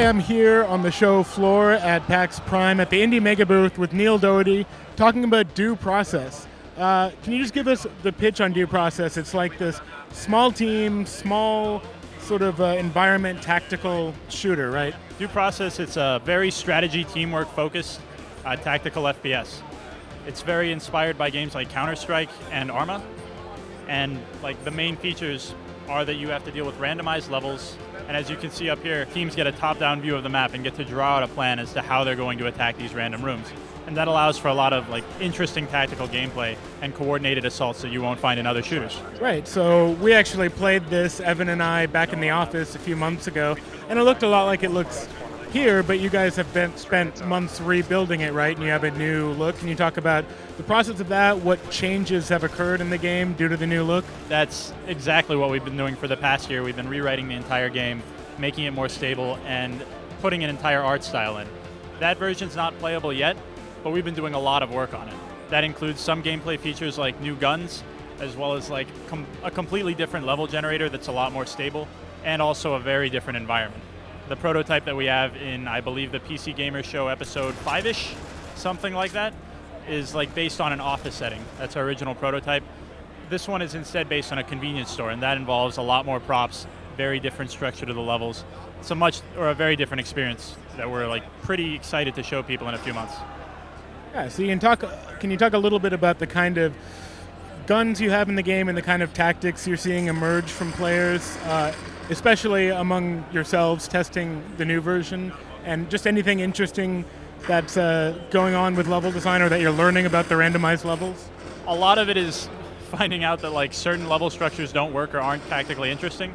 am here on the show floor at PAX Prime at the Indie Mega booth with Neil Doherty talking about Due Process. Can you just give us the pitch on Due Process? It's like this small team, small sort of environment tactical shooter, right? Due Process, it's a very strategy teamwork focused tactical FPS. It's very inspired by games like Counter-Strike and Arma. And like the main features are that you have to deal with randomized levels, and as you can see up here, teams get a top-down view of the map and get to draw out a plan as to how they're going to attack these random rooms. And that allows for a lot of like interesting tactical gameplay and coordinated assaults that you won't find in other shooters. Right, so we actually played this, Evan and I, back in the office a few months ago, and it looked a lot like it looks here, but you guys have spent months rebuilding it, right? And you have a new look. Can you talk about the process of that? What changes have occurred in the game due to the new look? That's exactly what we've been doing for the past year. We've been rewriting the entire game, making it more stable, and putting an entire art style in. That version's not playable yet, but we've been doing a lot of work on it. That includes some gameplay features like new guns, as well as like a completely different level generator that's a lot more stable, and also a very different environment. The prototype that we have in, I believe, the PC Gamer Show episode 5-ish, something like that, is like based on an office setting. That's our original prototype. This one is instead based on a convenience store, and that involves a lot more props, very different structure to the levels. It's a very different experience that we're like pretty excited to show people in a few months. Yeah, so can you talk a little bit about the kind of guns you have in the game and the kind of tactics you're seeing emerge from players, especially among yourselves testing the new version, and just anything interesting that's going on with level design or that you're learning about the randomized levels? A lot of it is finding out that like certain level structures don't work or aren't tactically interesting.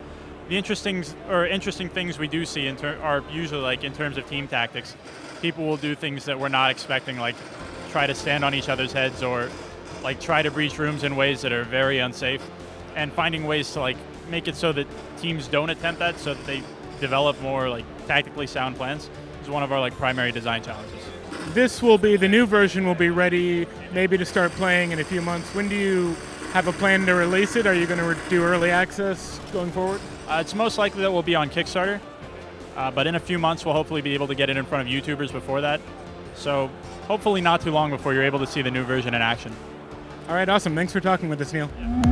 The interesting things we do see are usually like in terms of team tactics. People will do things that we're not expecting, like try to stand on each other's heads or like try to breach rooms in ways that are very unsafe, and finding ways to like make it so that teams don't attempt that, so that they develop more like tactically sound plans is one of our like primary design challenges. The new version will be ready maybe to start playing in a few months. When do you have a plan to release it? Are you going to do early access going forward? It's most likely that we'll be on Kickstarter, but in a few months we'll hopefully be able to get it in front of YouTubers before that. So hopefully not too long before you're able to see the new version in action. All right, awesome. Thanks for talking with us, Neil. Yeah.